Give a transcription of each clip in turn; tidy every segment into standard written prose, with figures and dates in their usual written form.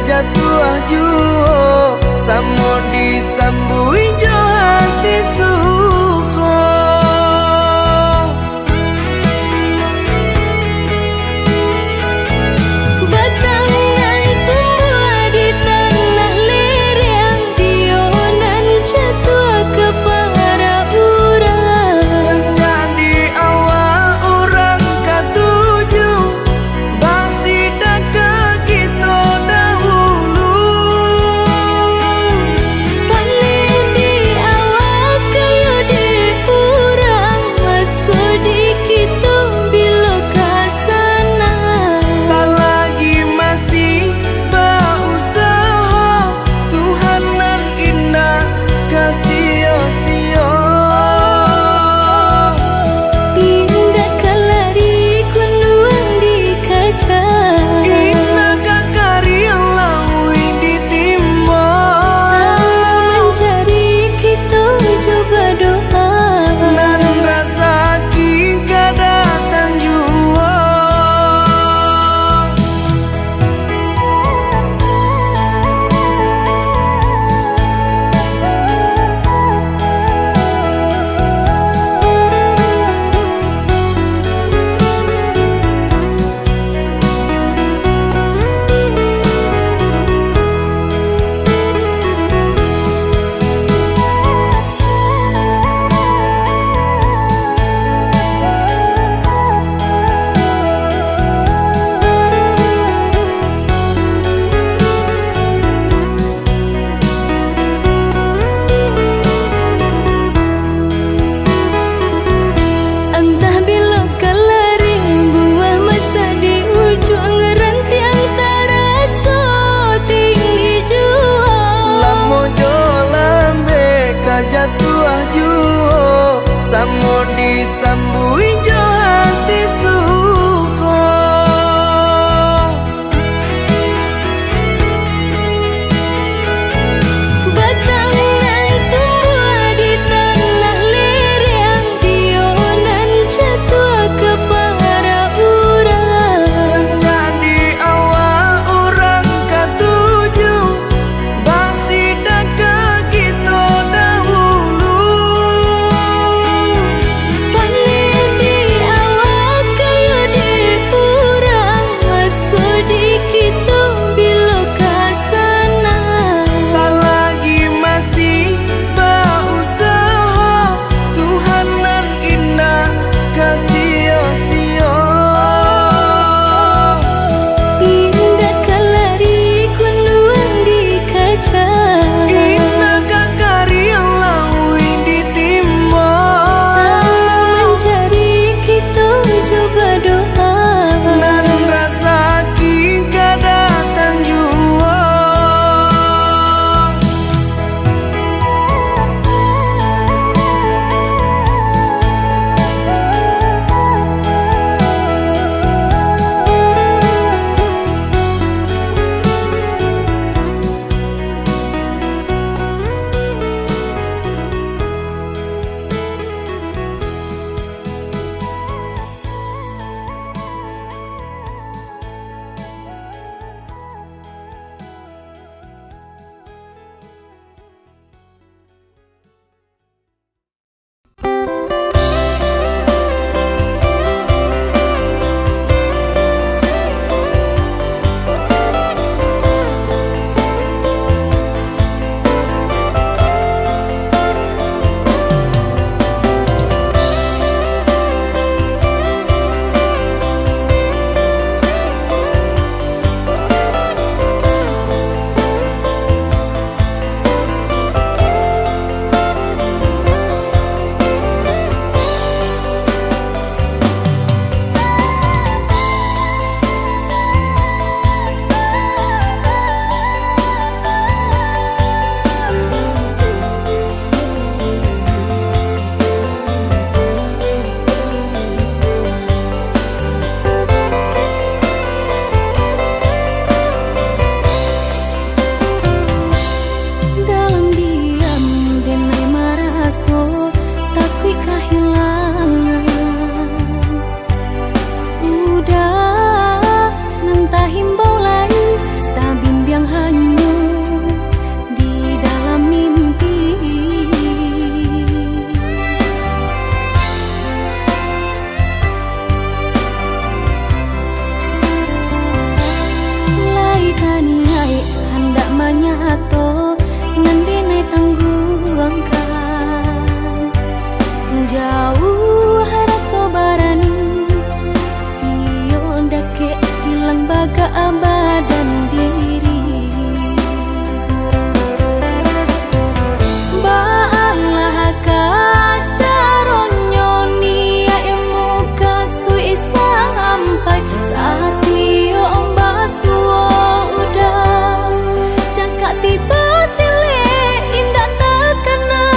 jatuh juo samo disambui jo hati suko. Batangan tumbuh di tanah lereng, tionan jatuh ke para urang. Jadi awal orang katuju basida ke kita dahulu. Pani di awal ke Rani ai hendak menyato nanti naik tangguangkan jauh rasa barani iyo ndake hilang baga badan diri baanlah kaca ronyo nia emu kasui sampai saat iyo basuo udah cakap tiba sile indah tak kenal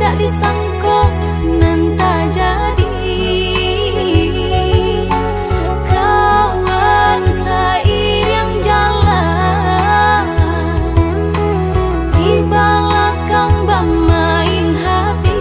tak disangka nan tak jadi. Kawan seiring jalan di belakang bermain hati.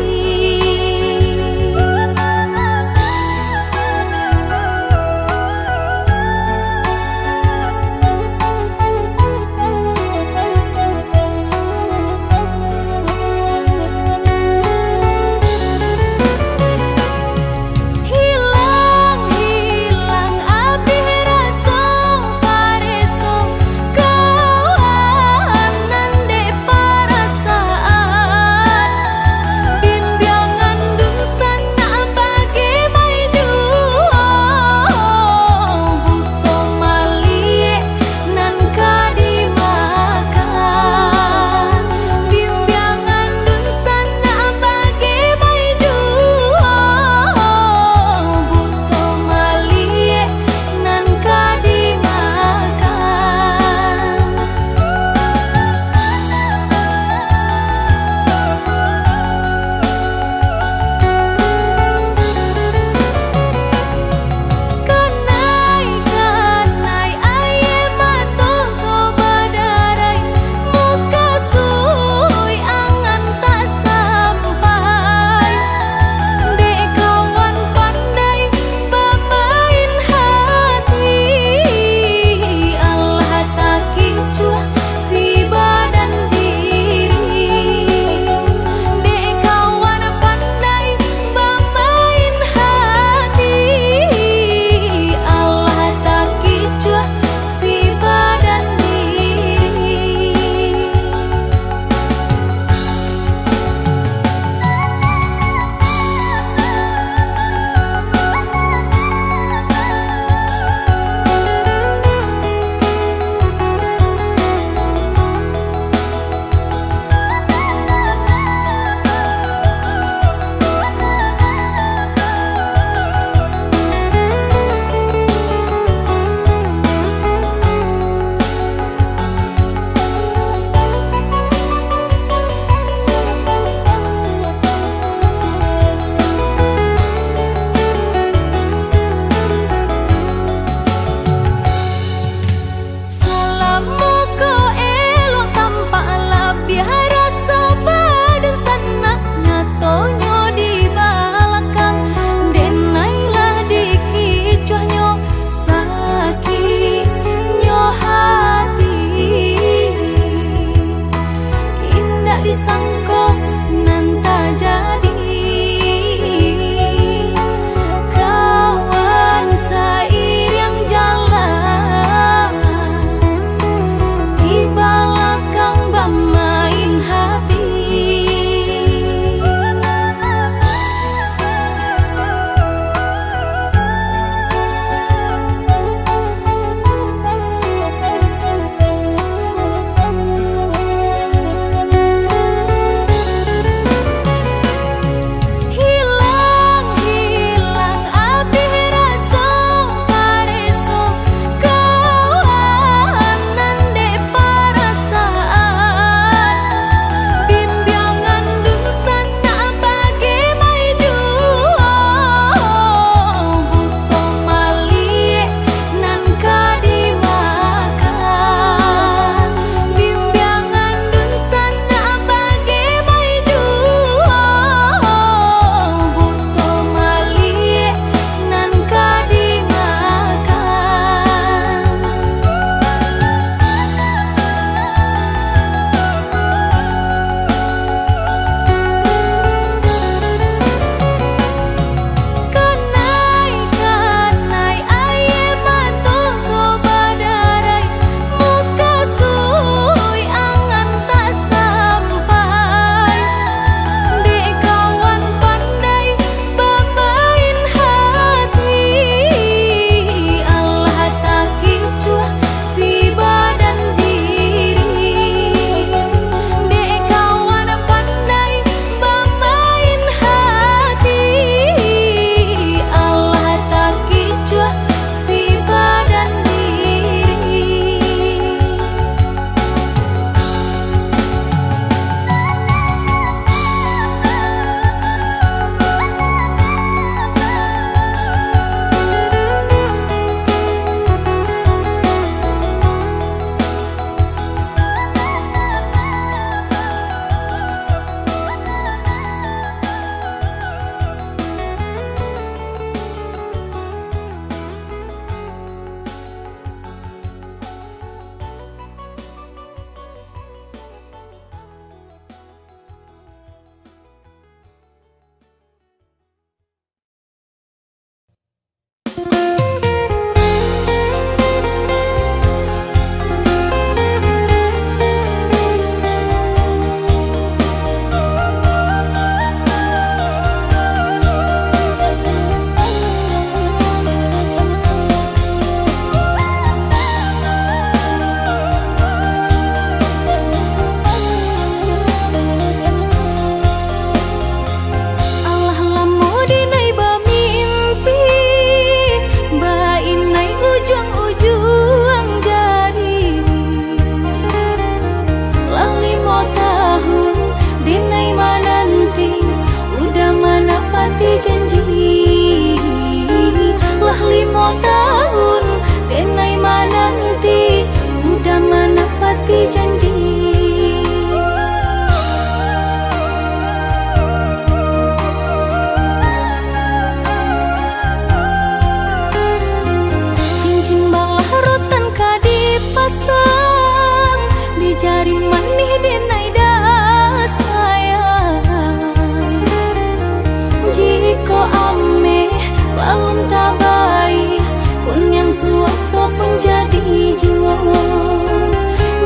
pun jadi juo.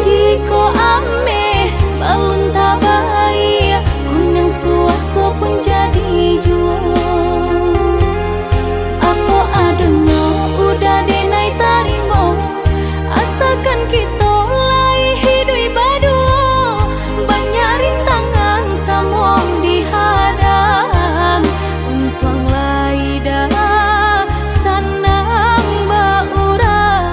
Jiko ame balun tabai, kunang suaso pun jadi juo. Apa adonyo udah denai tarimo, asalkan kita lai hidui badu. Banyak rintangan samong dihadang, untung lai dah sanang baurang.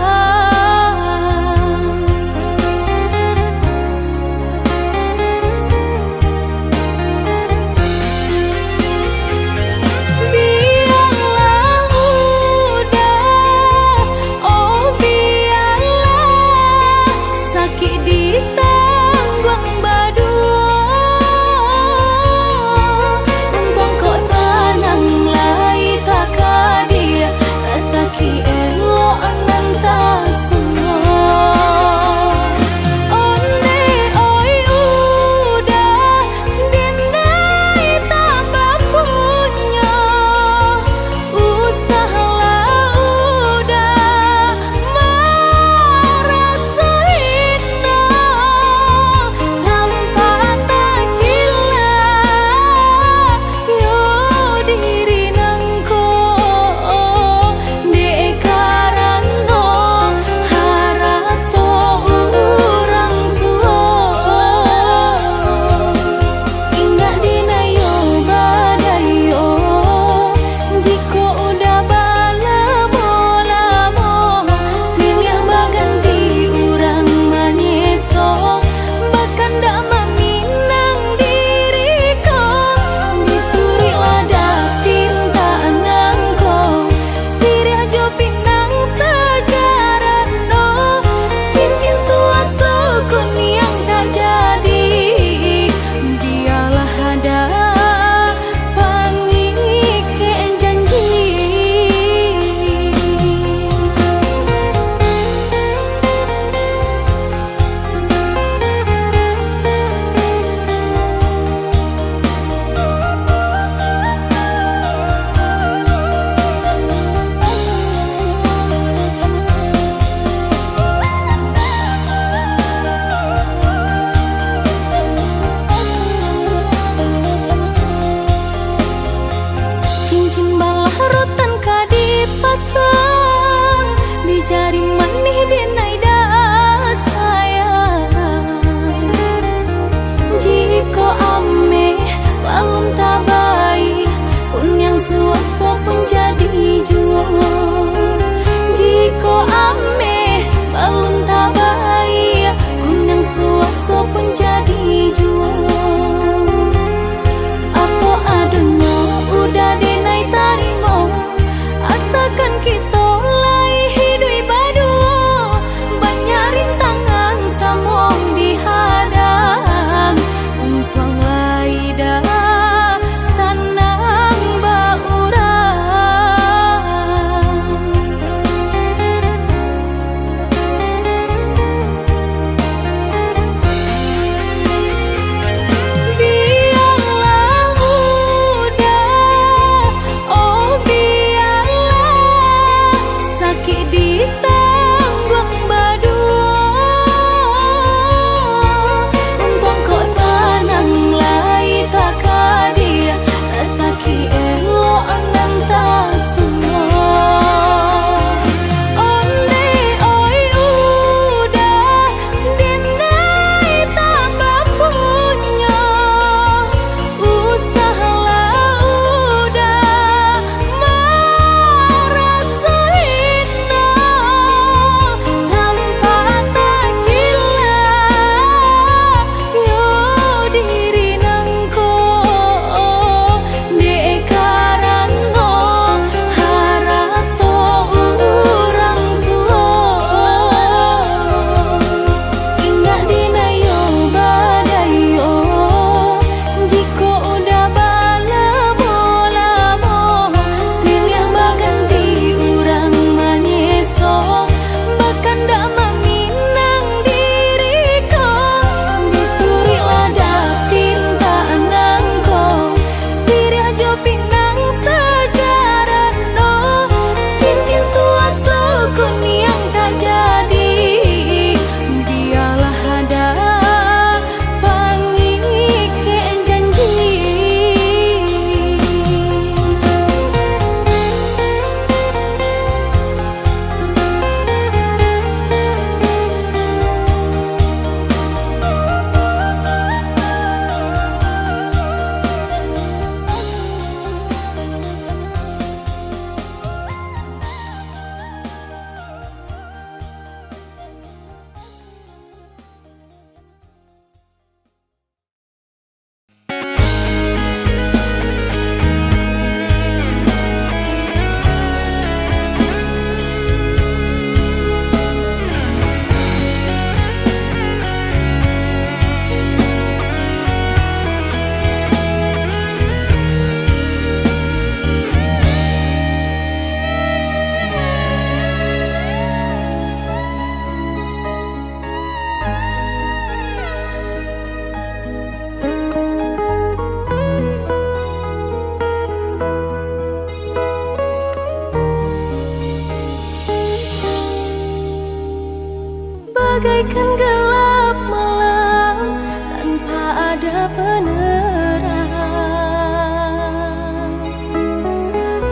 bagaikan gelap malam tanpa ada penerang.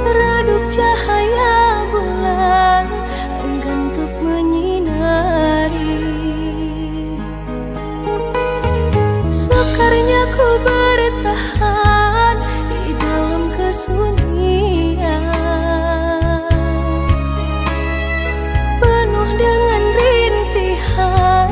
Redup cahaya bulan enggan untuk menyinari. Sukarnya ku bertahan di dalam kesunyian, penuh dengan rintihan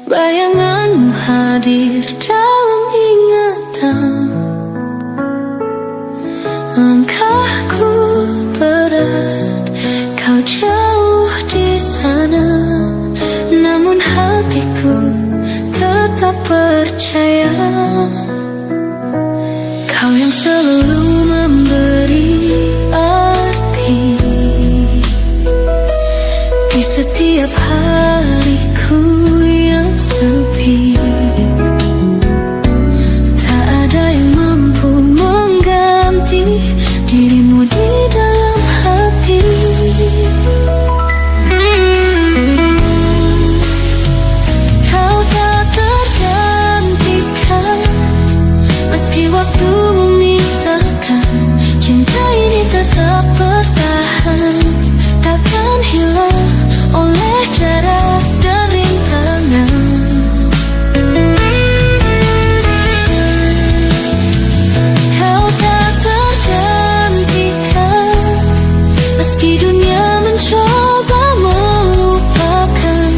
Bayanganmu hadir dalam ingatan. Langkahku berat, kau jauh di sana, namun hatiku tetap percaya. Kau yang selalu memberi arti di setiap hariku yang sepi. Tak ada yang mampu mengganti dirimu di dalam hati. Kau tak tergantikan, meski waktu memisahkan, cinta ini tetap bertahan. Takkan hilang oleh jarak dan rintangan. Kau tak tergantikan, meski dunia mencoba melupakan.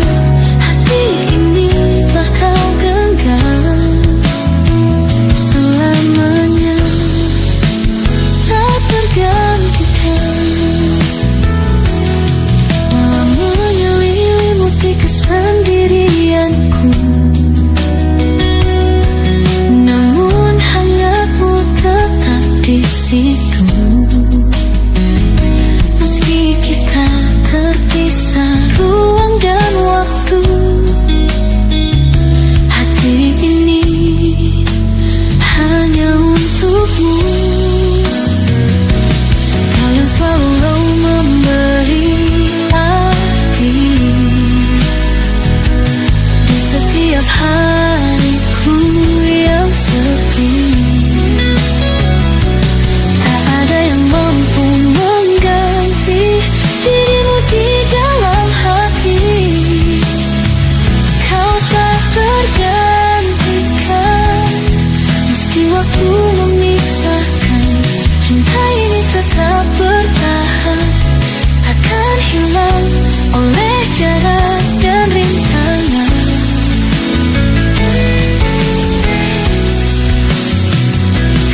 Hati ini telah kau genggam selamanya, tak tergantikan. Malam menyelimuti kesendirianku, namun hangatmu tetap di situ. Meski kita terpisah ruang dan waktu, hati ini hanya untukmu. Kau yang selalu memberi arti di setiap hariku yang sepi. Tak ada yang mampu mengganti dirimu di dalam hati. Kau tak tergantikan, meski waktu memisahkan, cinta ini tetap bertahan. Takkan hilang oleh jarak dan rintangan.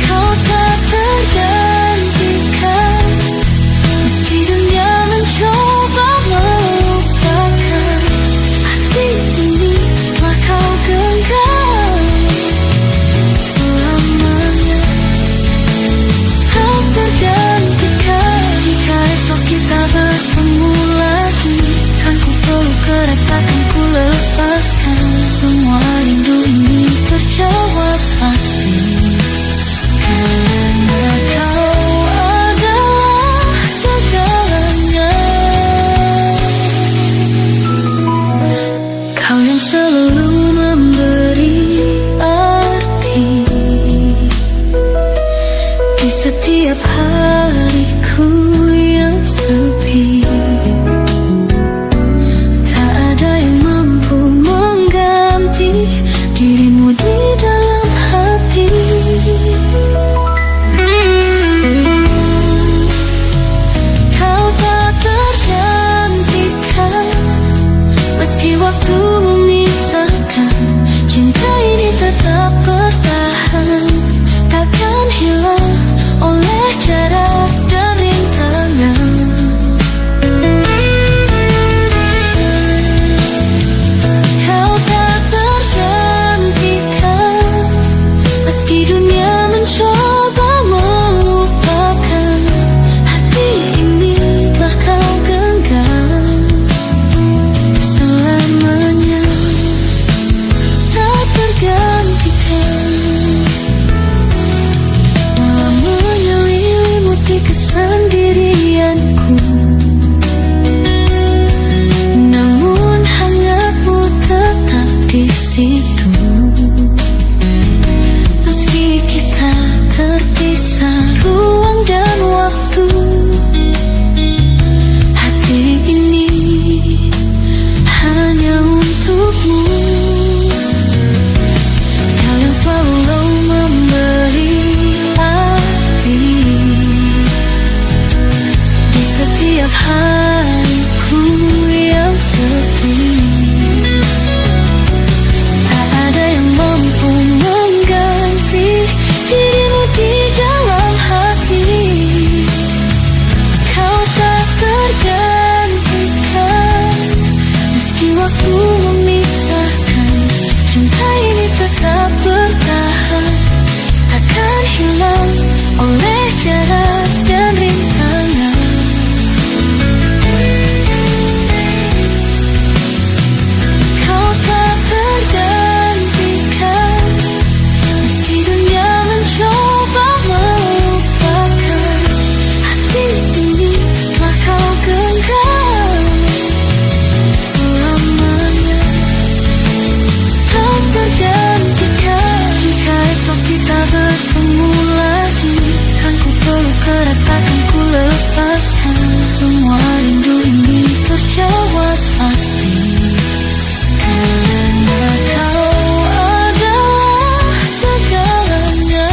Kau tak tergantikan, meski dunia mencoba melupakan. Hati ini telah kau genggam selamanya, tak tergantikan. Jika esok kita bertemu lagi, kan ku peluk erat, takkan ku lepaskan. Semua rindu ini terjawab pasti, karena kau adalah segalanya. Kau yang selalu memberi arti di setiap hariku yang sepi. Tak ada yang mampu mengganti dirimu di dalam hati. Kau tak tergantikan, meski waktu memisahkan, cinta ini tetap bertahan. Takkan hilang oleh jarak dan rintangan. Kau tak tergantikan, meski dunia mencoba melupakan. Hati ini telah kau genggam selamanya, tak tergantikan. Malam menyelimuti kesendirianku, namun hangatmu tetap di situ. Meski kita terpisah ruang dan waktu, hati ini hanya untukmu. Kau yang selalu memberi arti di setiap hariku yang sepi. lepaskan. Semua rindu ini terjawab pasti, karena kau adalah segalanya.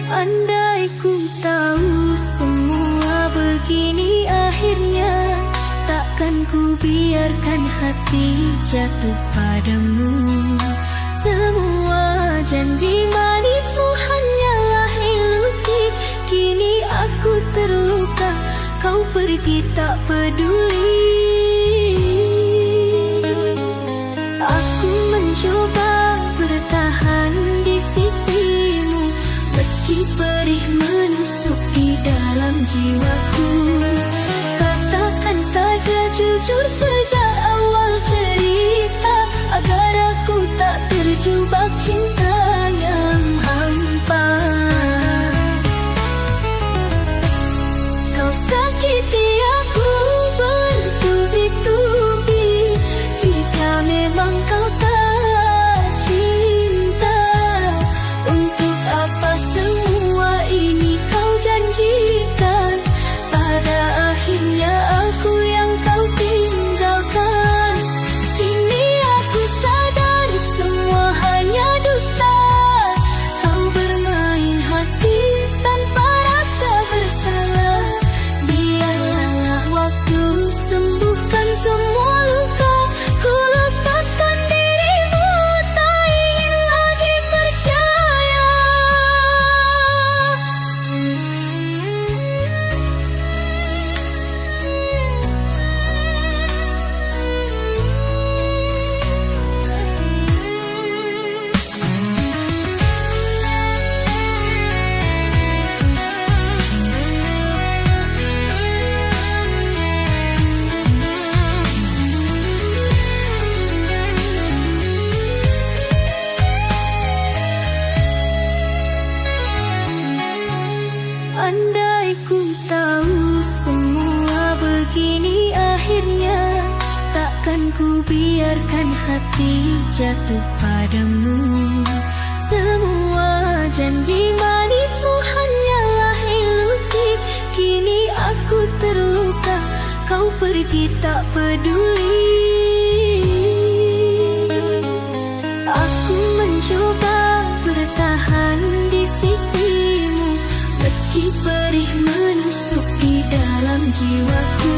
Andai ku tahu semua begini akhirnya, takkan ku biarkan hati jatuh padamu. Semua janji manismu hanyalah ilusi. Kini aku terluka, kau pergi tak peduli. Aku mencoba bertahan di sisimu, meski perih menusuk di dalam jiwaku. Katakan saja jujur sejak awal cerita, agar aku tak terjebak cinta yang hampa. Kau sakiti aku bertubi-tubi, jika memang kau tak cinta. Untuk apa semua ini kau janjikan? Pada akhirnya aku yang kau tinggalkan. Kini aku sadar semua hanya dusta. Kau bermain hati tanpa rasa bersalah. Biarlah waktu sembuhkan semua luka. Ku lepaskan dirimu, tak ingin lagi percaya. Andai ku tahu semua begini akhirnya, takkan ku biarkan hati jatuh padamu. Semua janji manismu hanyalah ilusi. Kini aku terluka, kau pergi tak peduli. Aku mencoba bertahan di sisimu, meski perih menusuk di dalam jiwaku.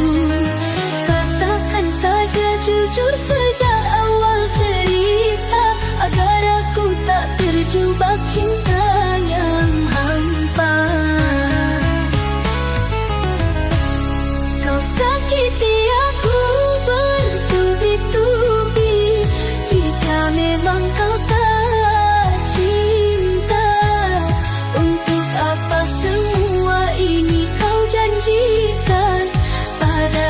Katakan saja jujur sejak awal cerita, agar aku tak terjebak cinta yang hampa. Kau sakiti aku bertubi-tubi, jika memang kau tak cinta. Untuk apa semua ini kau janjikan? Pada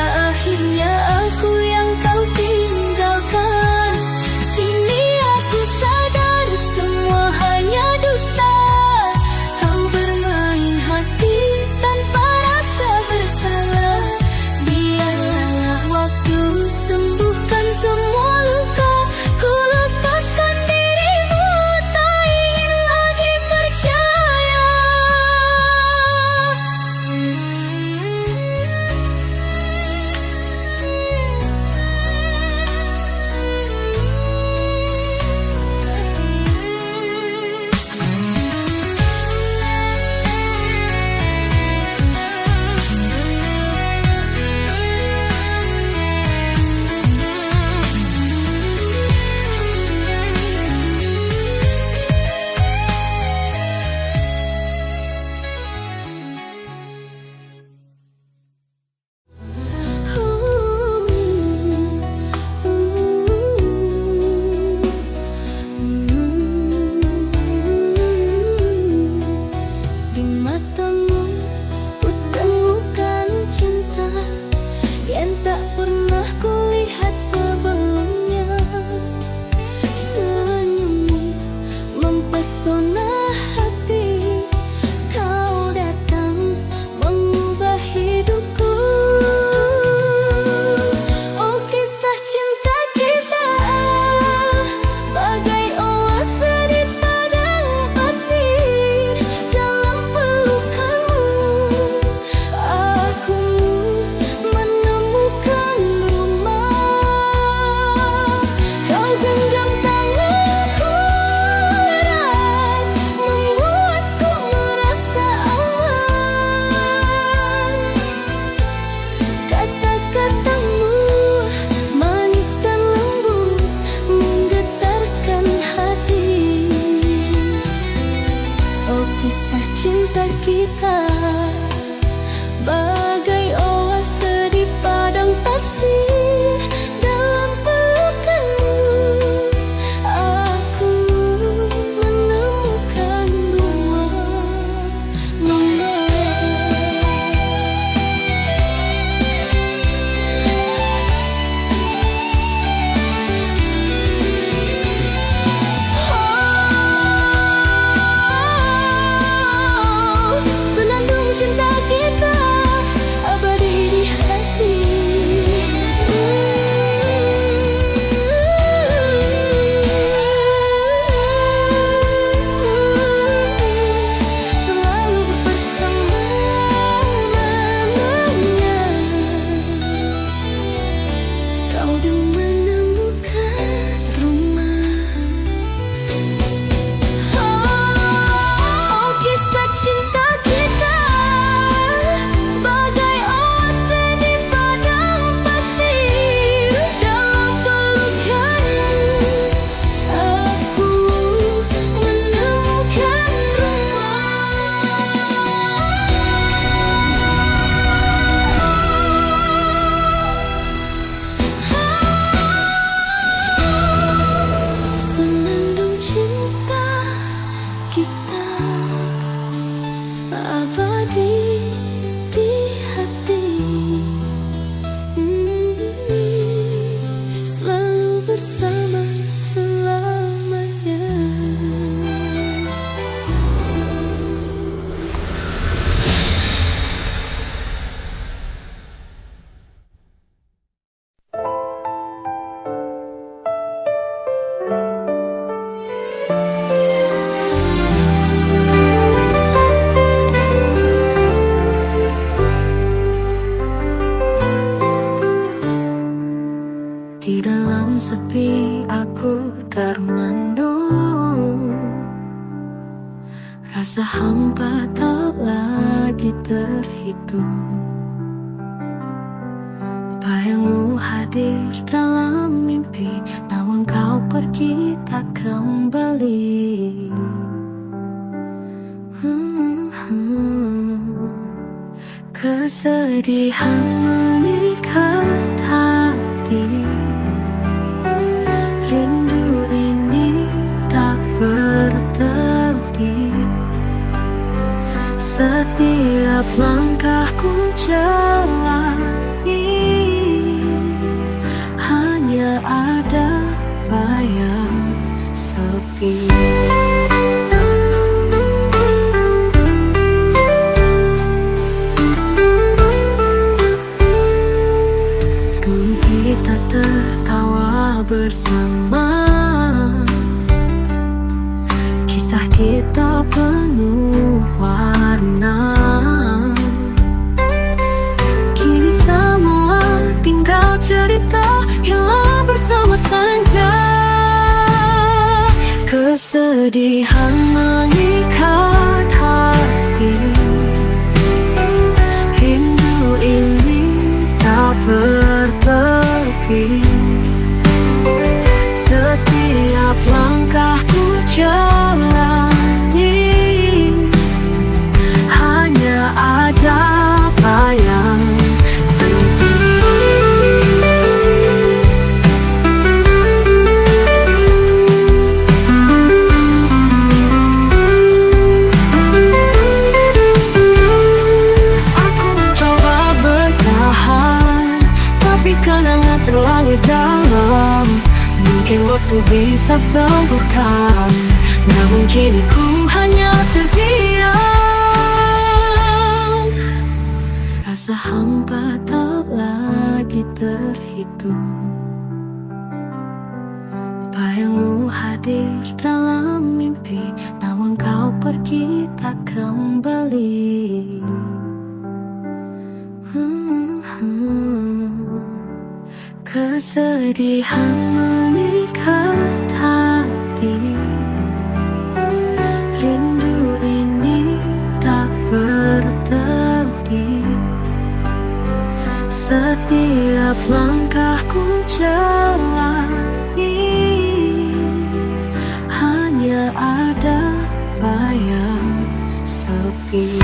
untuk menemukan rumah. Oh, kisah cinta kita bagai oase di padang pasir. Dalam pelukanmu aku menemukan senandung cinta kita abadi di hati. Selalu bersama selamanya. Di dalam sepi aku termenung, rasa hampa tak lagi terhitung. Bayangmu hadir dalam mimpi, namun kau pergi tak kembali. Kesedihan mengikat hati, rindu ini tak bertepi. Setiap langkahku jalani hanya ada bayang sepi. Dulu kita tertawa bersama, kisah kita penuh warna. Kini semua tinggal cerita, hilang bersama senja. Kesedihan mengikat hati, rindu ini tak bertepi. Setiap langkahku jalani hanya ada bayang sepi. Aku mencoba bertahan, tapi kenangan terlalu dalam. Mungkin waktu bisa sembuhkan, namun kini ku hanya terdiam. Rasa hampa tak lagi terhitung. Bayangmu hadir dalam mimpi, namun kau pergi tak kembali. Kesedihan mengikat hati, rindu ini tak bertepi. Setiap langkahku jalani hanya ada bayang sepi.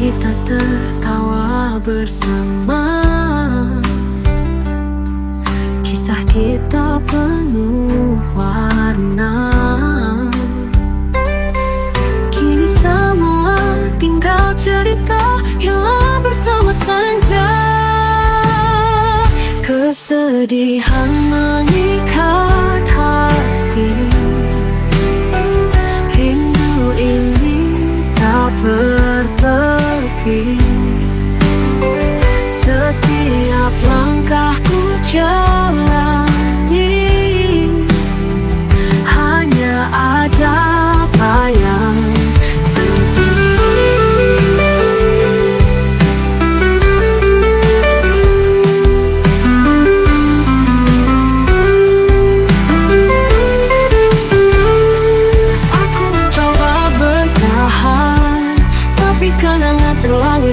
Kita tertawa bersama, kisah kita penuh warna. Kini semua tinggal cerita, hilang bersama senja. Kesedihan mengikat hati, rindu ini tak bertepi. Setiap langkahku jalani hanya ada bayang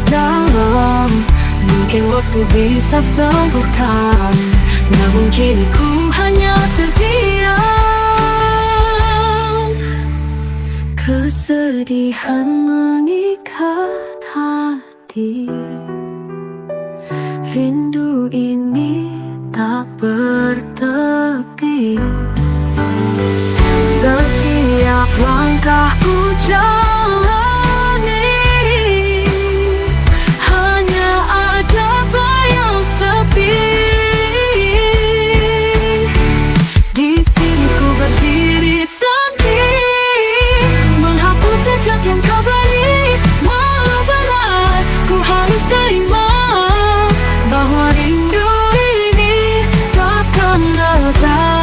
dalam. Mungkin waktu bisa sembuhkan, namun kini ku hanya terdiam. Kesedihan mengikat hati, rindu ini tak bertepi. Setiap langkahku jalani, hanya ada bayang sepi. Di sini ku berdiri sendiri, menghapus jejak yang kau beri. Walau berat, ku harus terima bahwa rindu ini takkan reda.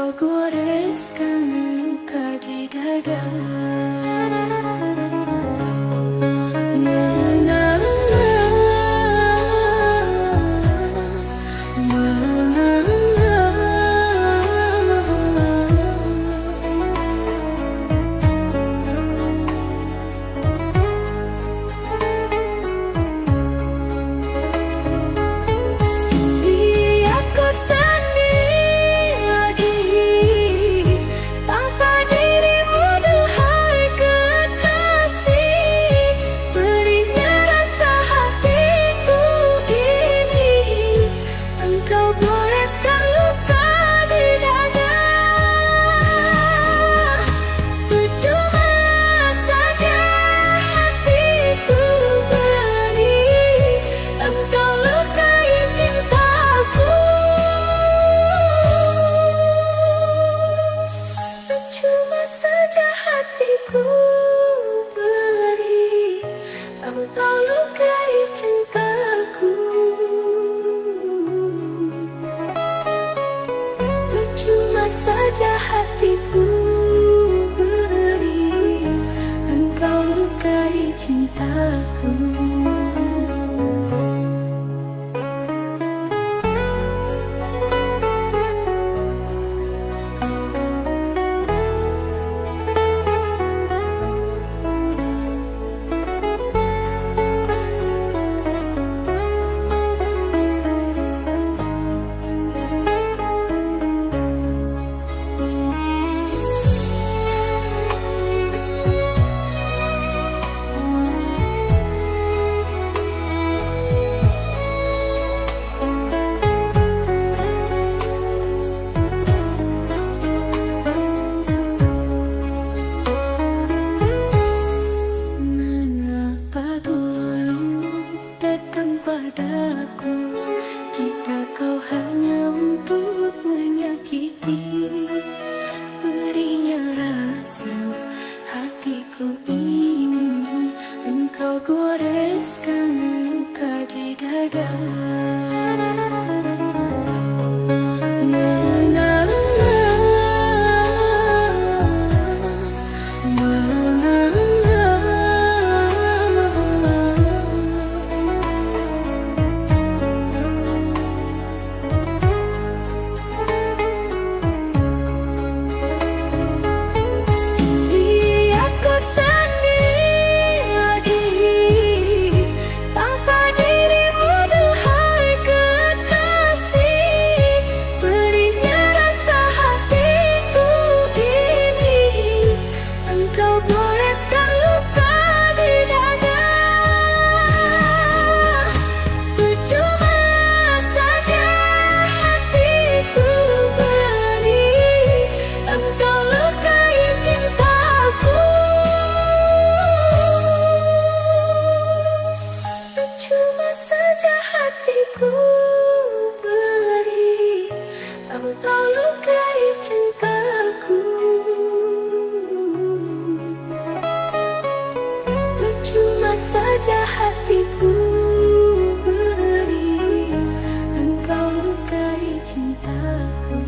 Engkau goreskan luka di dada. Engkau lukai cintaku. Percuma saja hatiku beri, engkau lukai cintaku. Padaku, jika kau hanya untuk menyakiti, berinya rasa hatiku ini. Engkau goreskan luka di dada. Hatiku beri, engkau lukai cintaku. Percuma saja hatiku beri, engkau lukai cintaku.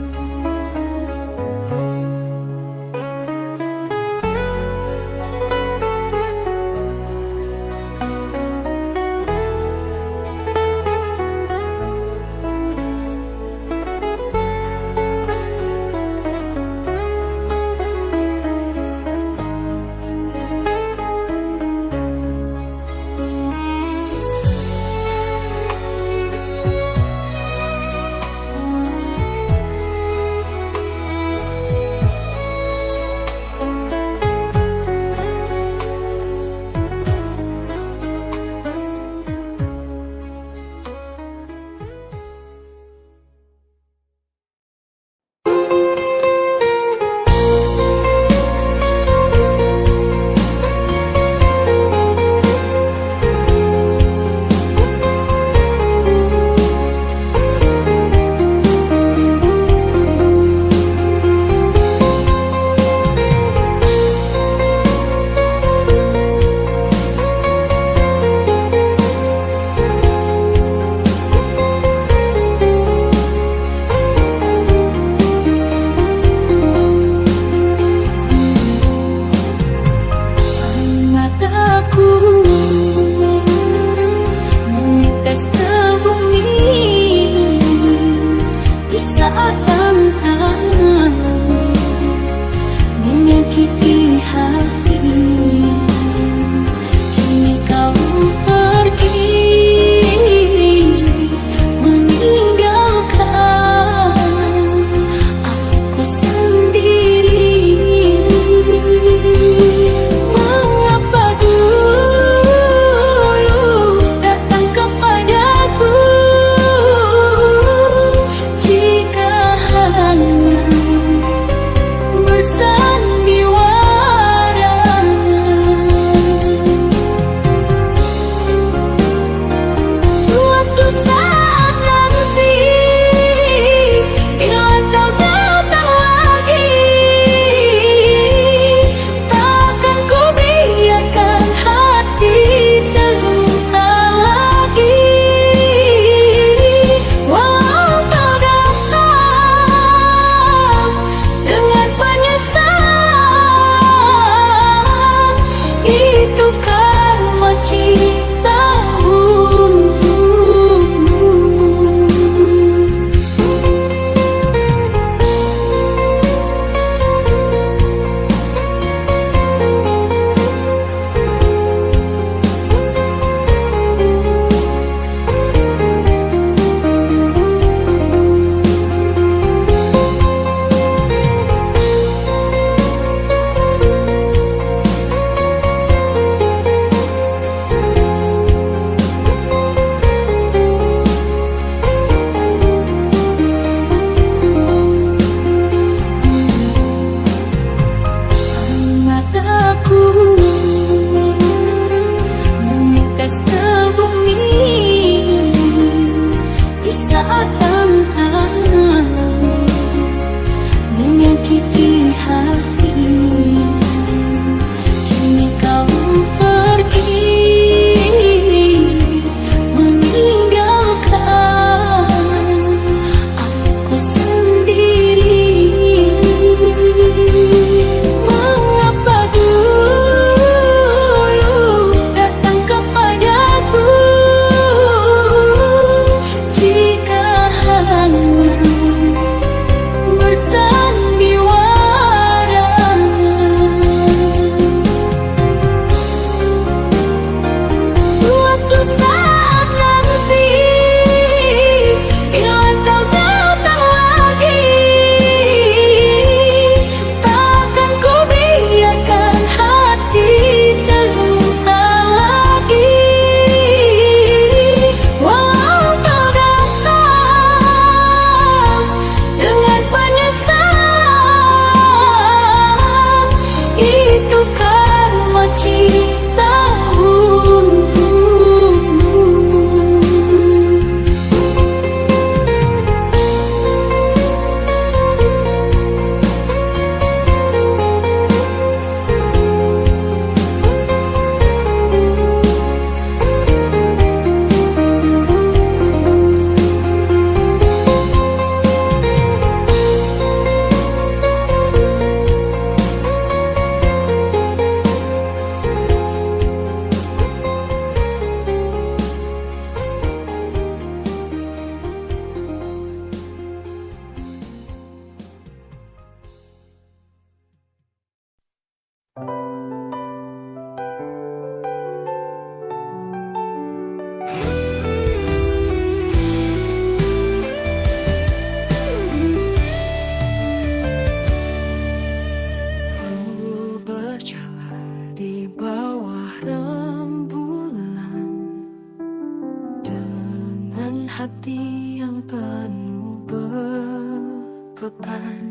menyembuhkan.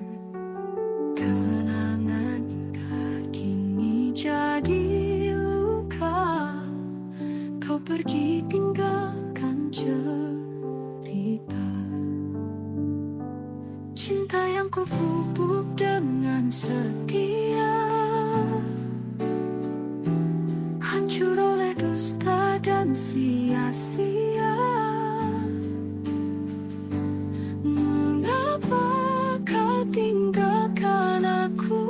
Kenangan indah kini jadi luka. Kau pergi tinggalkan cerita cinta yang ku pupuk dengan setia, hancur oleh dusta dan sia-sia. Mengapa kau tinggalkan aku?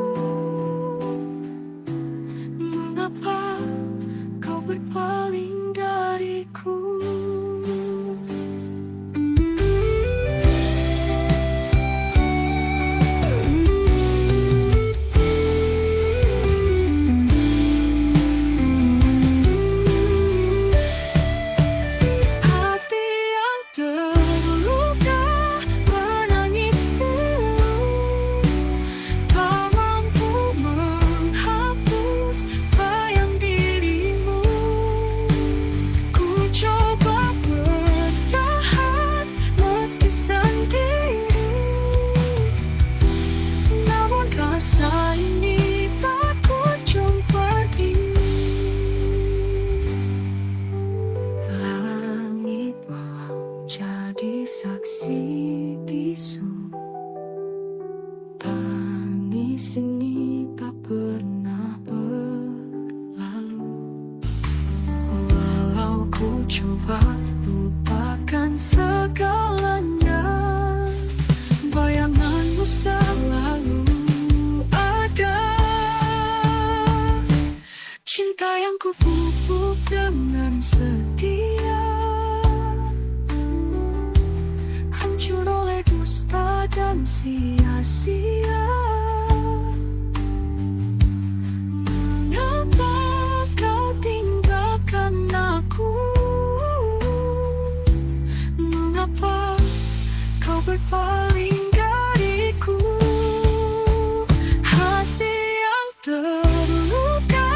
Mengapa kau berpaling dariku? Rasa ini tak kunjung pergi. Langit mau jadi saksi bisu. Tangis ini tak pernah berlalu. Walau ku coba lupakan segalanya, bayanganmu selalu cinta yang ku pupuk dengan setia, hancur oleh dusta dan sia-sia. Mengapa kau tinggalkan aku? Mengapa kau berpaling dariku? Hati yang terluka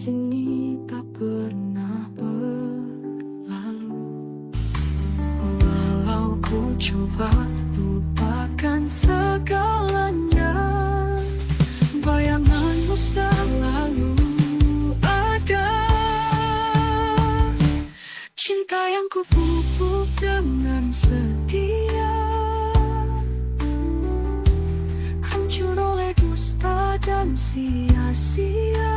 ini tak pernah berlalu. Walau ku coba lupakan segalanya, bayanganmu selalu ada. Cinta yang ku pupuk dengan setia, hancur oleh dusta dan sia-sia.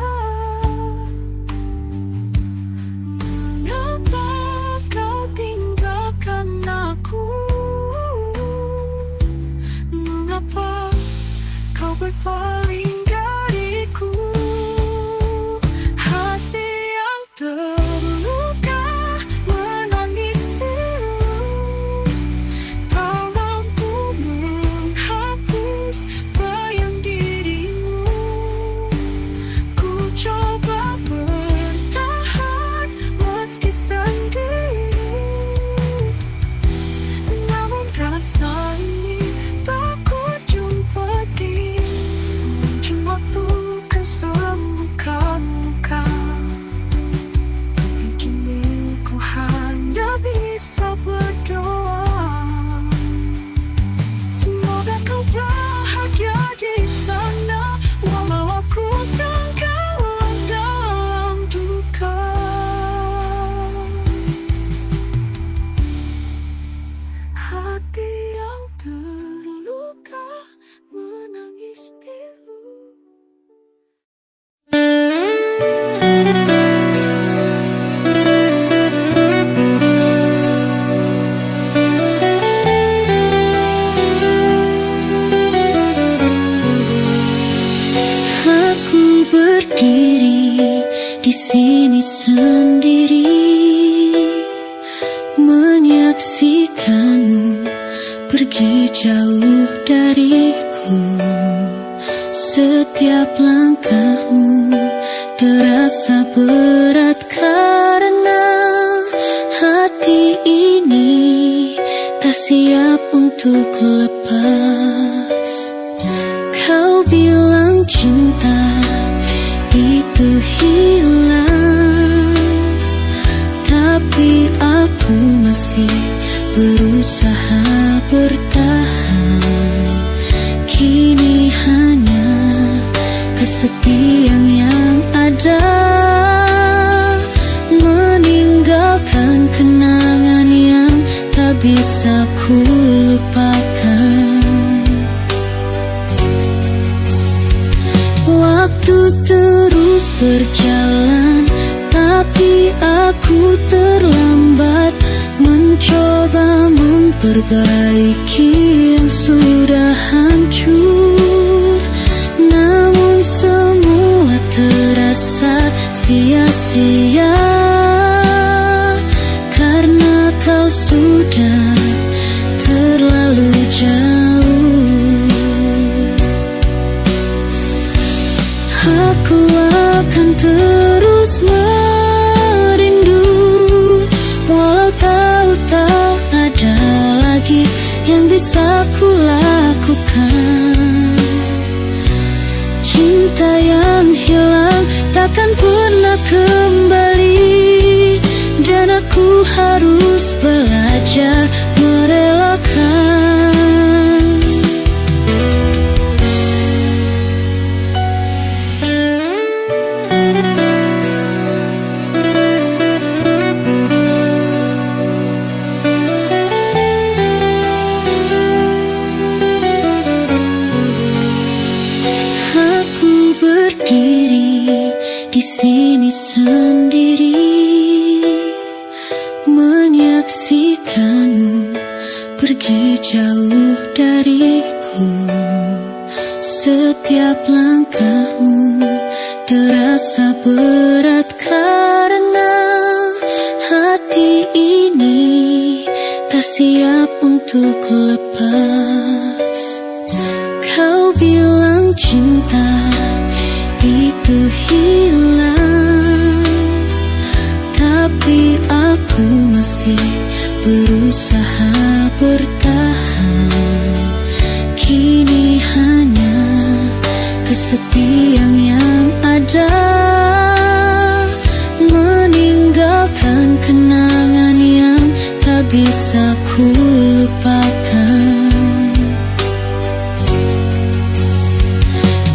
Berpaling dariku, hati yang terluka menangis pilu, tak mampu menghapus bayang dirimu. berdiri di sini sendiri, menyaksikanmu pergi jauh dariku. Setiap langkahmu terasa berat karena hati ini tak siap untuk lepas. Kau bilang cinta itu hilang, tapi aku masih berusaha bertahan. Kini hanya kesepian yang ada, meninggalkan kenangan yang tak bisa ku lupakan. Waktu terus berjalan, tapi aku terlambat mencoba memperbaiki yang sudah hancur. Namun semua terasa sia-sia karena kau sudah terlalu jauh. Aku akan terus merindu, walau tahu tak ada lagi yang bisa ku lakukan. Cinta yang hilang takkan pernah kembali, dan aku harus belajar merelakan. Di sini sendiri, menyaksikanmu pergi jauh dariku. Setiap langkahmu terasa berat karena hati ini tak siap untuk lepas. Kau bilang cinta itu hilang, tapi aku masih berusaha bertahan. Kini hanya kesepian yang ada, meninggalkan kenangan yang tak bisa ku lupakan.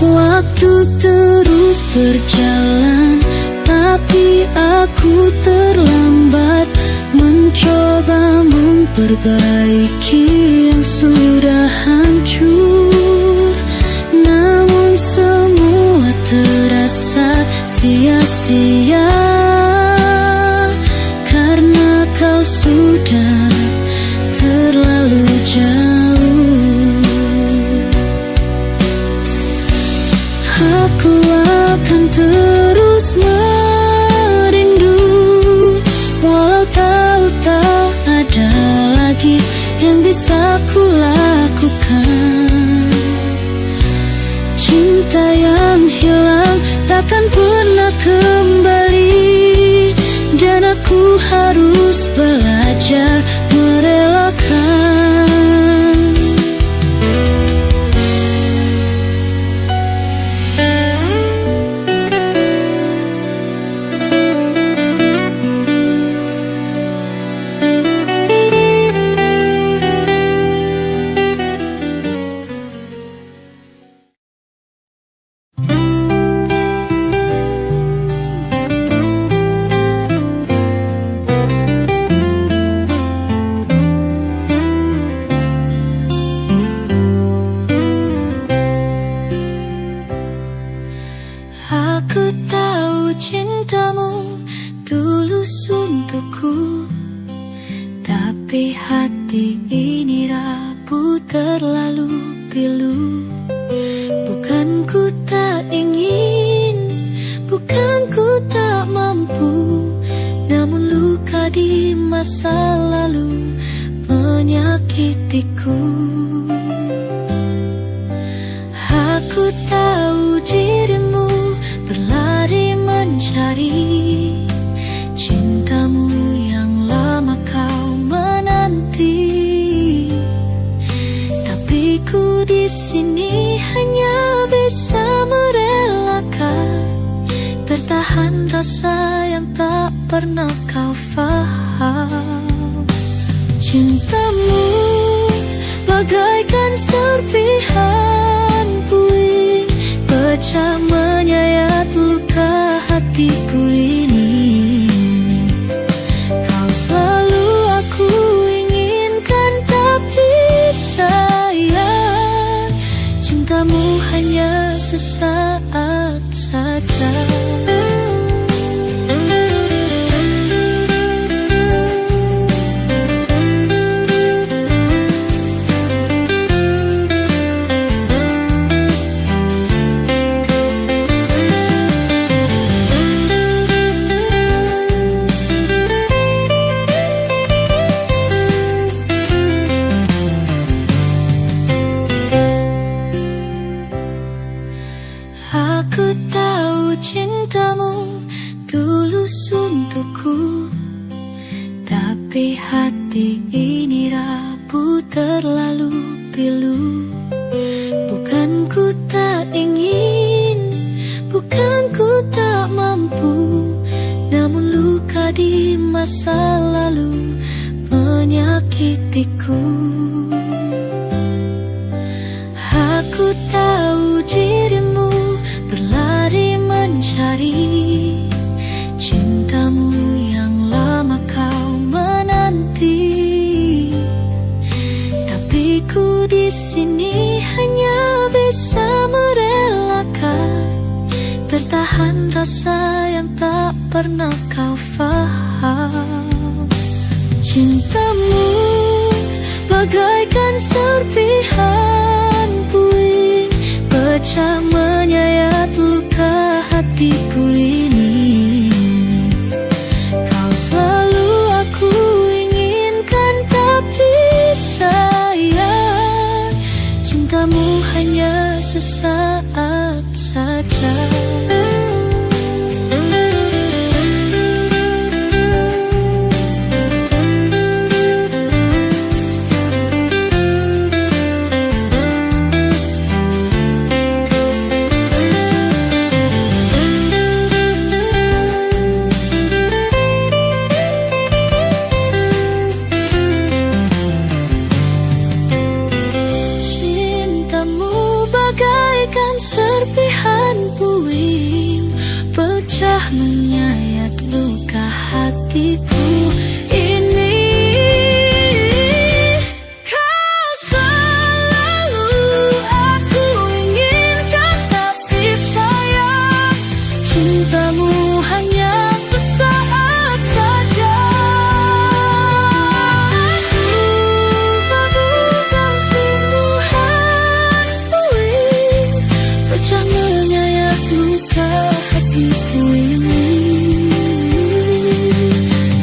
Waktu terus berjalan, tapi aku terlambat mencoba memperbaiki yang sudah hancur. Namun semua terasa sia-sia karena kau sudah terlalu jauh. Aku akan terus merindu, walau tahu tak ada lagi yang bisa ku lakukan. Cinta yang hilang takkan pernah kembali, dan aku harus belajar merelakan. hatiku. Aku tahu dirimu berlari mencari cintamu yang lama kau menanti. Tapi ku di sini hanya bisa merelakan, tertahan rasa yang tak pernah kau faham. Cintamu bagaikan serpihan puing, pecah menyayat luka hatiku ini. Kau selalu aku inginkan, tapi sayang cintamu hanya sesaat saja. Aku tahu cintamu tulus untukku, tapi hati ini rapuh terlalu pilu. Bukan ku tak ingin, bukan ku tak mampu, namun luka di masa lalu menyakitiku. Aku tahu dirimu berlari mencari cintamu yang lama kau menanti. Tapi ku di sini hanya bisa merelakan, tertahan rasa yang tak pernah kau faham. Cintamu bagaikan serpihan puing, pecah menyayat luka hatiku ini. Kau selalu aku inginkan, tapi sayang cintamu hanya sesaat saja. Serpihan puing, pecah menyayat luka hatiku ini. Kau selalu aku inginkan, tapi sayang cintamu hanya sesaat saja. Aku bagaikan simbuhan puing, pecah menyayat luka hatiku ini.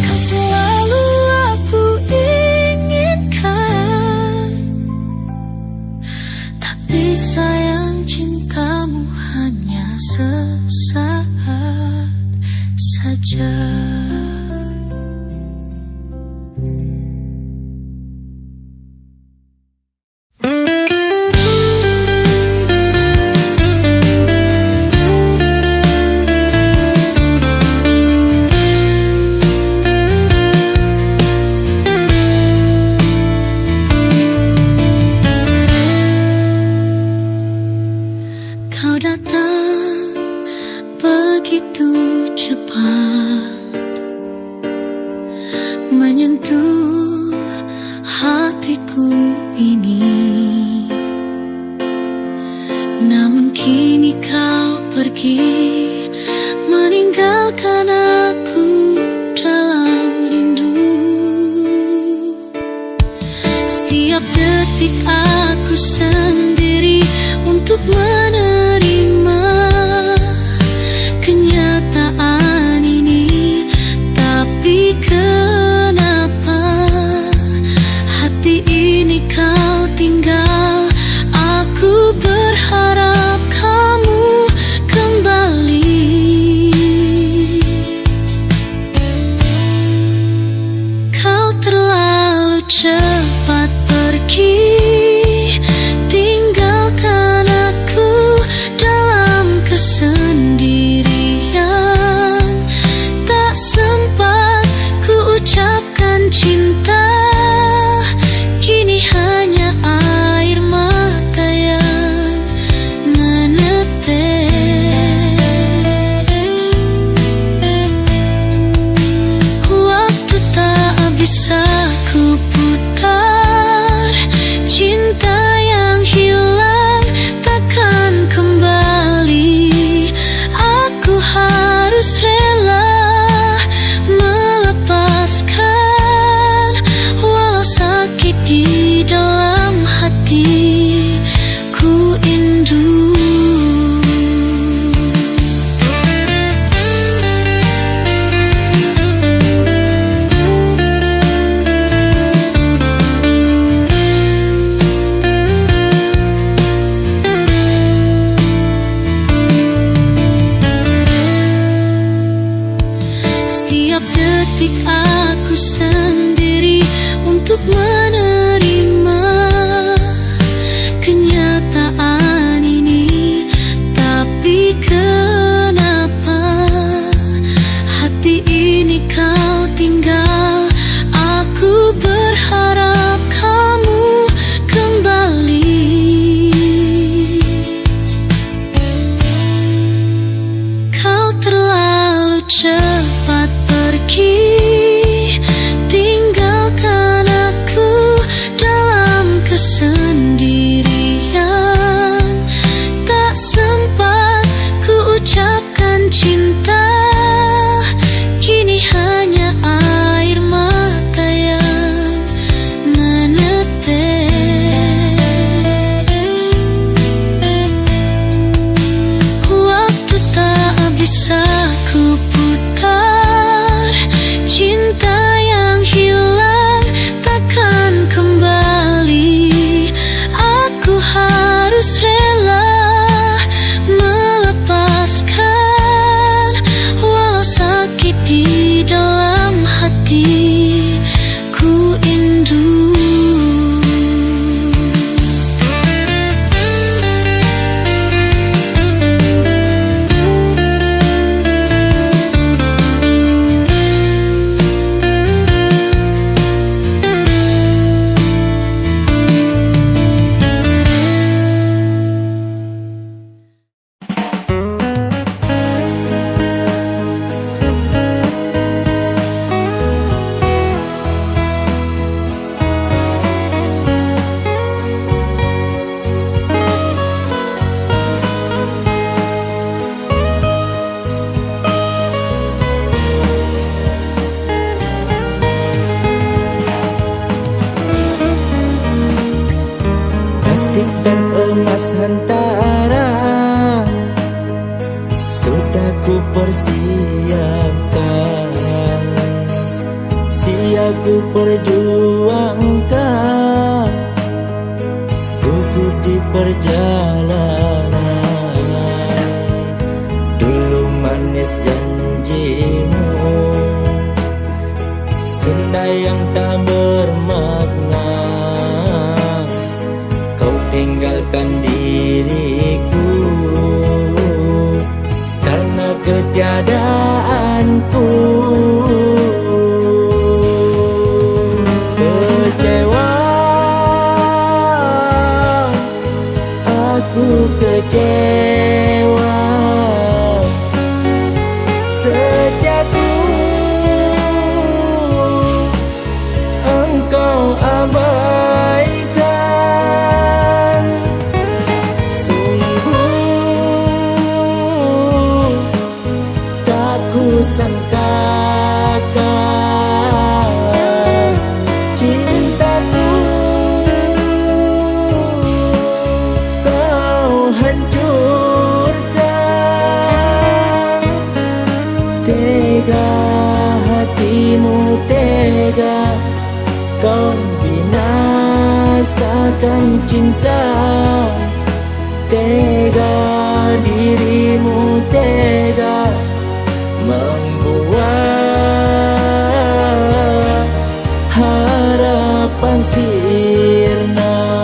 Kau selalu aku inginkan, tapi sayang cintamu hanya sesaat saja. Kau datang begitu cepat, menyentuh hatiku ini. Namun kini kau pergi, meninggalkan aku dalam rindu. Setiap detik aku sendiri untuk menerima kenyataan ini. Tapi kenapa hati ini kau harus rela melepaskan, walau sakit di dalam hati ku indu. Setiap detik aku sendiri untuk menerima kenyataan ini. Tapi kenapa hati ini kau tinggal? Aku berharap kamu kembali. Kau terlalu cepat pergi, tinggalkan aku dalam kesendirian. Tak sempat ku ucapkan cinta, kini hanya air mata yang menetes. Waktu tak bisa ku putar, cinta yang hilang takkan kembali. Aku harus rela melepaskan, walau sakit di dalam hati ku indu. Dan emas hantara sudah ku persiapkan, siap ku perjuangkan, gugur di perjalanan. Dulu manis janjimu, cinta yang tak bermakna. Tinggalkan diriku karena ketiadaanku. Kecewa, aku kecewa. Sejati engkau abaikan. Sangkakan cintaku kau hancurkan. Tega hatimu, tega kau binasakan cinta. Tega dirimu, tega membuat harapan sirna.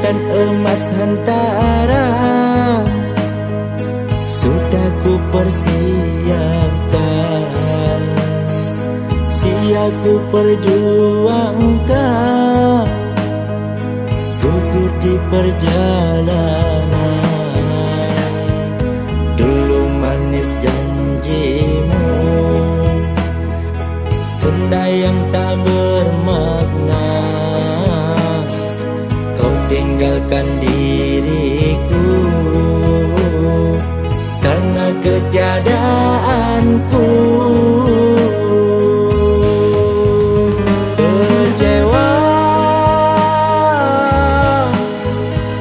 Dan emas hantara sudah ku persiapkan, aku perjuangkan, gugur di perjalanan. Dulu manis janjimu, benda yang tak bermakna. Kau tinggalkan diriku karena ketiadaanku. Kecewa,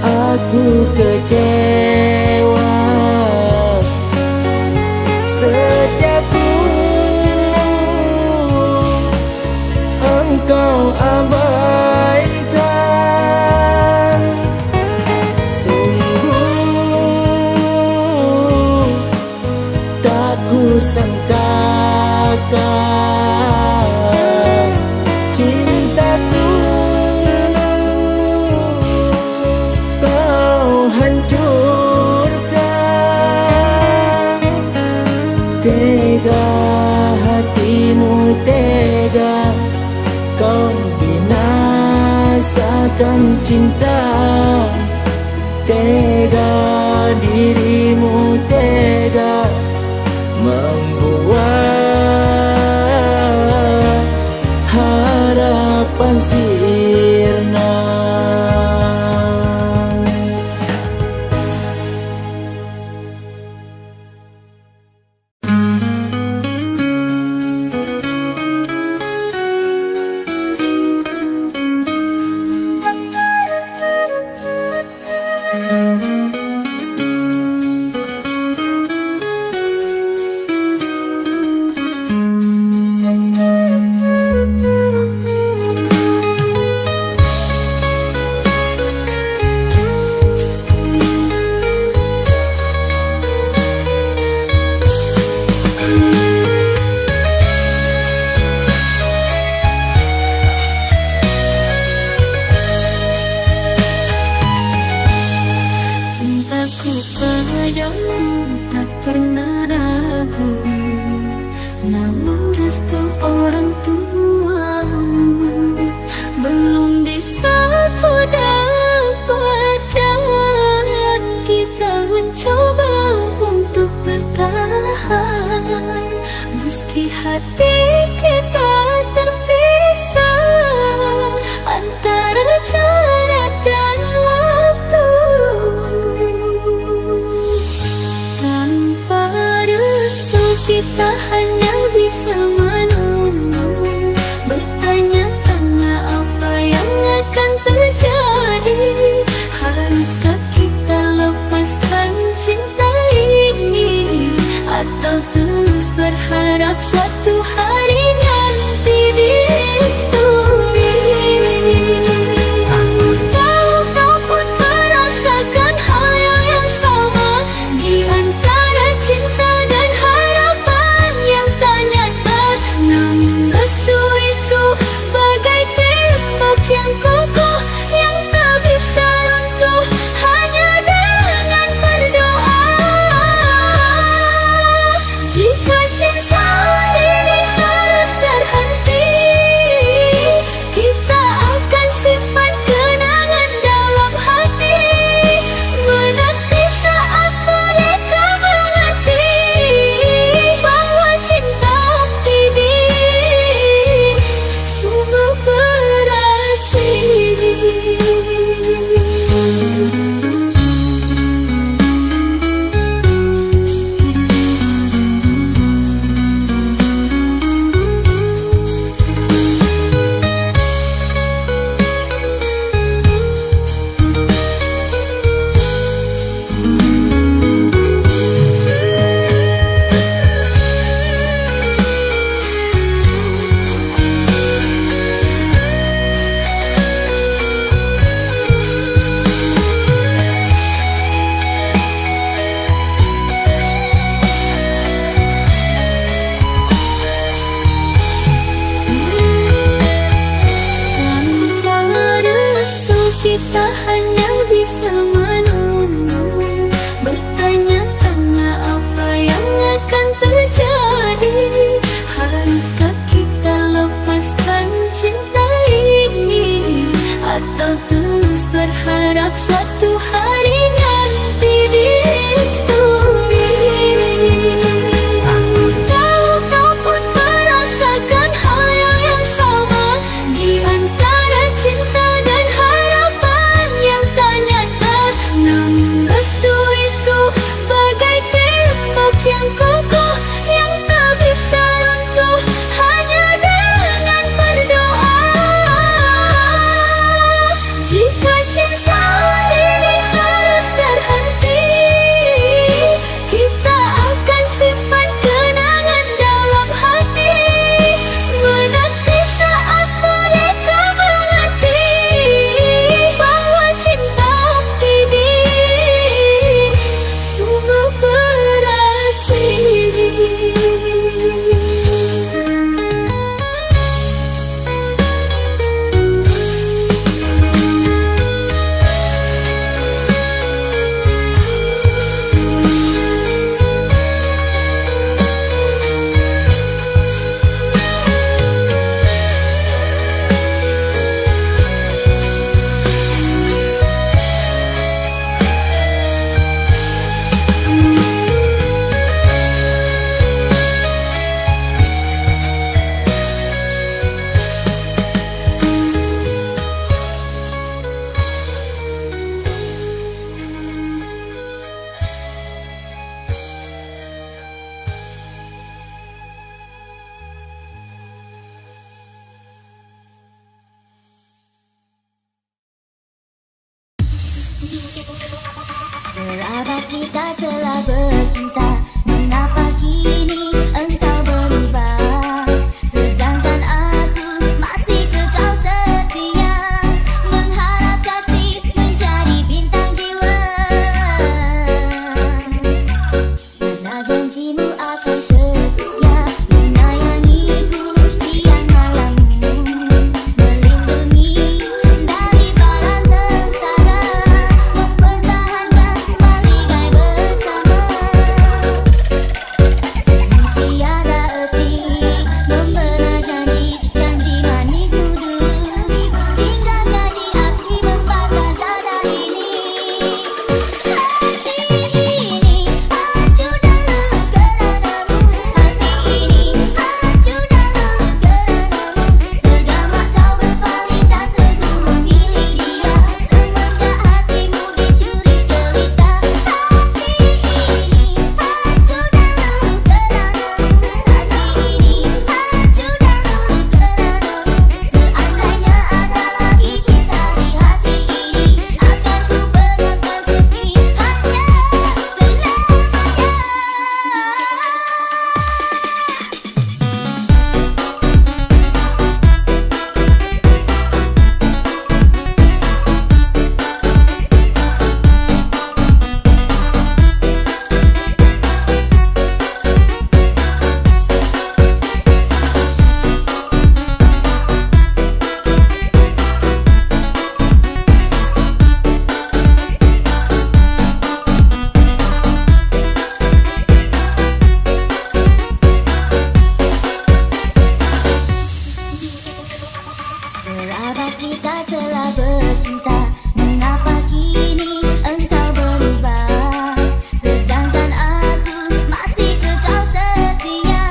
aku kecewa. Setiaku engkau abaikan. Sungguh tak kusangkakan cintaku kau hancurkan. Tega hatimu, tega kau binasakan cinta. Tega dirimu, tega membuat harapan sirna. Cintaku padamu tak pernah ragu, namun restu orang tuamu belum bisa ku dapatkan. Kita mencoba untuk bertahan, meski hati kita terpisah antara jarak dan waktu. Tanpa restu kita hanya bisa menunggu, bertanya-tanya apa yang akan terjadi. Haruskah kita lepaskan cinta ini, atau terus berharap suatu hari nanti direstui? Aku tahu kau pun merasakan hal yang sama, di antara cinta dan harapan yang tak nyata. Namun restu itu bagai tembok yang kokoh, yang tak bisa runtuh hanya dengan berdoa. Jika cinta ini telah bercinta, mengapa kini engkau berubah? Sedangkan aku masih kekal setia, mengharap kasih menjadi bintang jiwa. Mana janjimu akan setia, menyayangiku siang malam, melindungi dari bala sengsara, mempertahankan maligai bersama. Tiada erti membenar janji, janji manismu dulu, hingga jadi api membakar dada ini. Hati ini hancur dan luluh keranamu, hati ini hancur dan luluh keranamu. Tergamak kau berpaling tak teguh memilih dia, semenjak hatimu dicuri gelita. Hati ini hancur dan luluh keranamu, hati ini hancur dan luluh keranamu. Seandainya ada lagi cinta di hati ini, akan ku pernahkan sepi hanya selamanya. Kerabat kita telah bercinta, mengapa kini engkau berubah? Sedangkan aku masih kekal setia,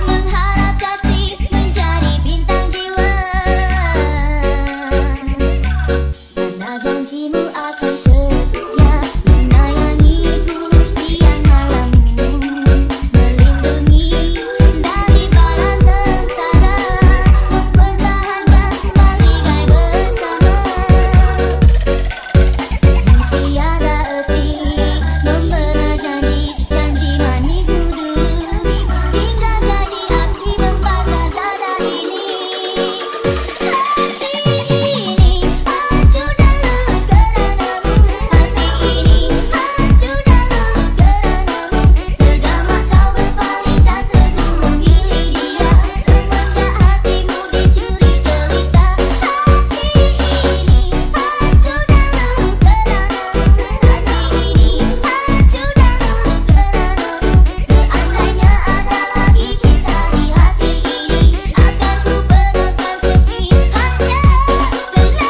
mengharap kasih menjadi bintang jiwa. Mana janjimu akan setia, menyayangiku siang malam, melindungi dari bala sengsara, mempertahankan maligai bersama. Tiada erti membenar janji, janji manismu dulu, hingga jadi api membakar dada ini. Hati ini hancur dan luluh keranamu, hati ini hancur dan luluh keranamu. Tergamak kau berpaling tak teguh memilih dia, semenjak hatimu dicuri gelita. Hati ini hancur dan luluh keranamu, hati ini hancur dan luluh keranamu. Seandainya ada lagi cinta di hati ini, akan ku pernahkan sepi hanya selamanya.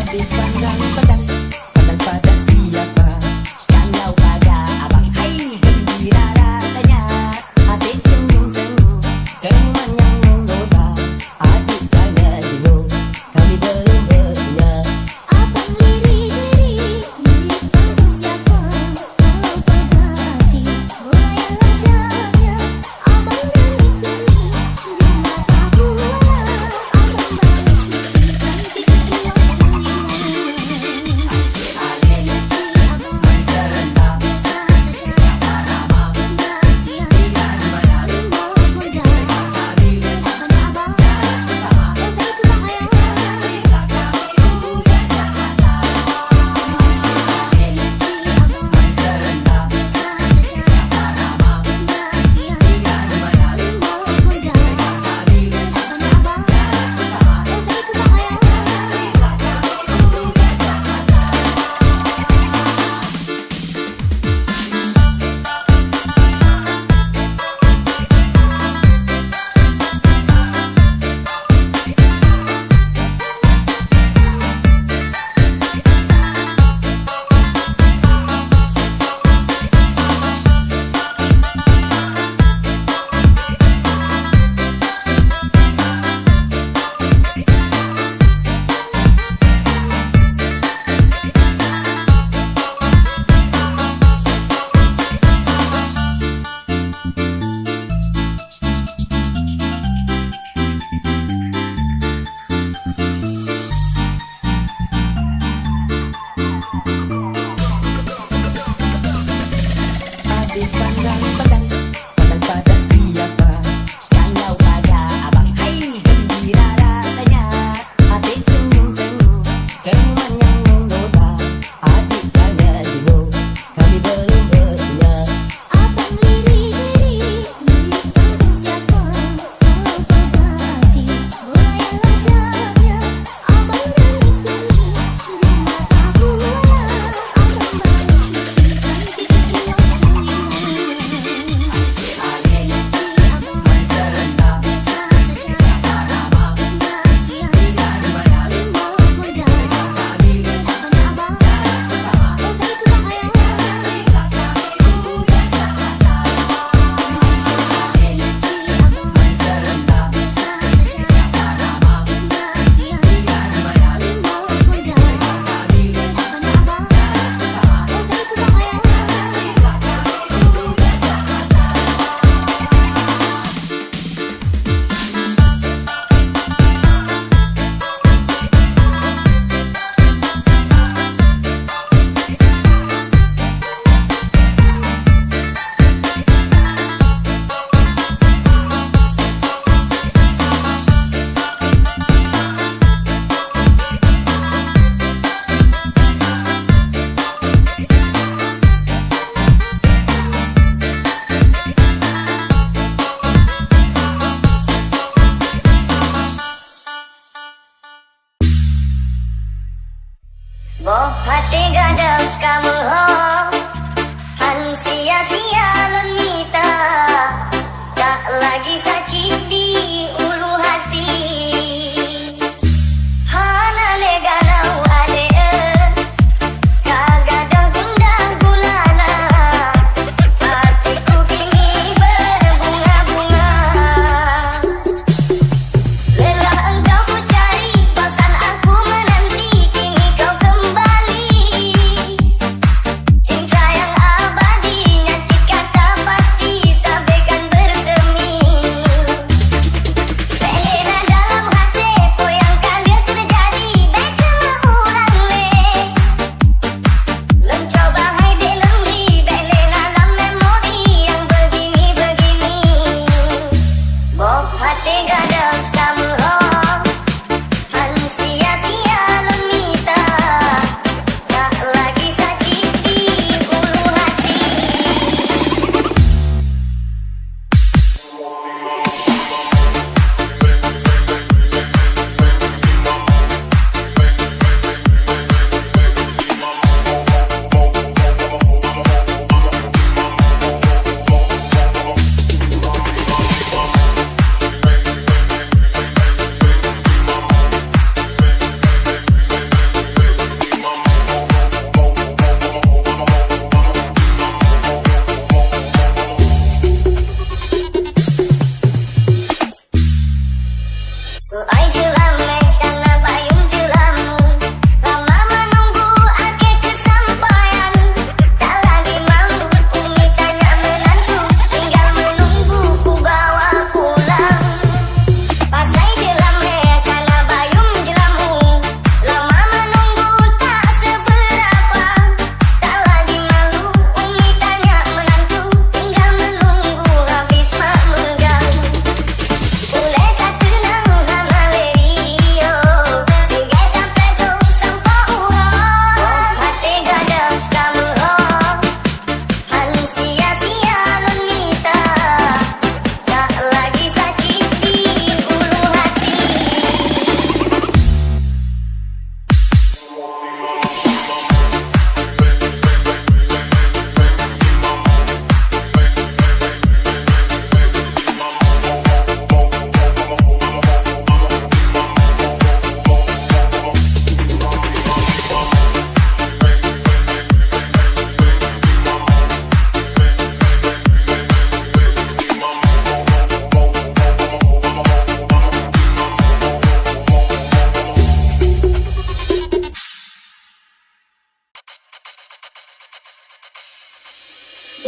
Adik pandang pedang, pedang pada siapa? Kalau pada abang, hai gembira rasanya. Adik senyum-senyum, senyuman yang menggoda. Adik tanya dulu, kami belum punya. Abang liri-liri, milik kamu siapa? Kalau pada adik, goyang wajahnya. Abang nangis-nangis, di mata buaya. Abang balas cantik yang senyum. Boh hati gadang kamu oh, han sia-sia lemita, tak lagi sakit di ulu hati. Hana le galau ade kagadang gundah gulana, hatiku kini berbunga-bunga. Lelah engkau ku cari, bosan aku menanti, kini kau kembali. Cinta yang abadi, nanti kata pasti, sampaikan bersemi. Pelena dalam hati, po yang kalian terjadi, baiklah urang le. Lem coba hai de lemli, pelena dalam memori yang begini-begini. Boh hati gadang kamu oh, han sia-sia lemita, tak lagi sakit di ulu hati. Soai jelame karena bayung jelamu, lama menunggu akhir kesampaian. Tak lagi malu umi tanya menantu, tinggal menunggu ku bawa pulang. Pasai jelame karena bayung jelamu, lama menunggu tak seberapa. Tak lagi malu umi tanya menantu, tinggal menunggu habis mak mengganggu. Boleh tak tenang hana lerio, tinggal sampai dong sampai urang. Hati gadang kamu oh, han sia-sia lemita, tak lagi sakit di ulu hati.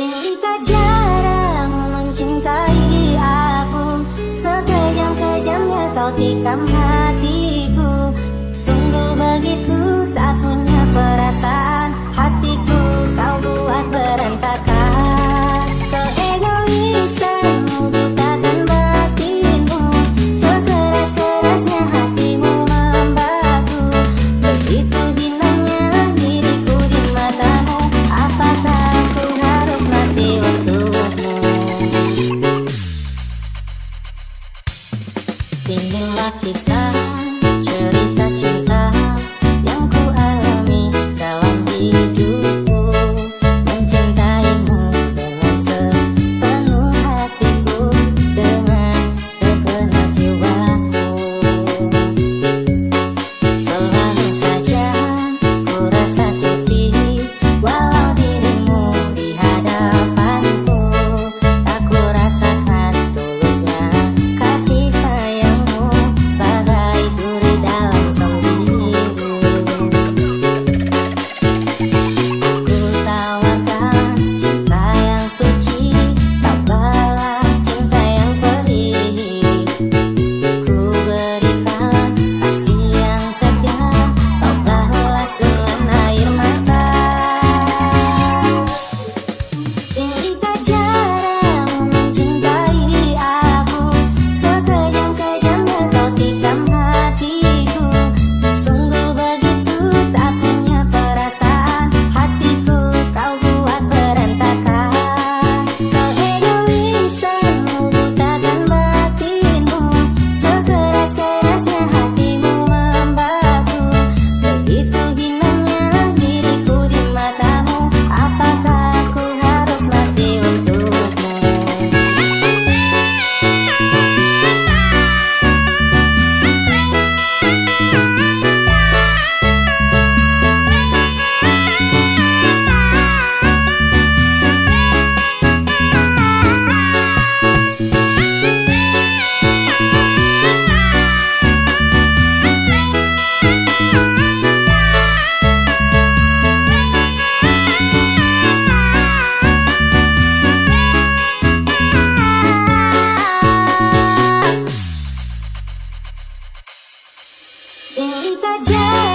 Jika jarang mencintai aku, sekejam-kejamnya kau tikam hatiku. Sungguh begitu tak punya perasaan, hatiku kau buat berantakan. Keegoisanmu butakan batinku, sekeras-kerasnya hatimu membaku. Begitu hinanya diriku di matamu, apakah ku harus mati untukmu? Tinggilah kisah saja.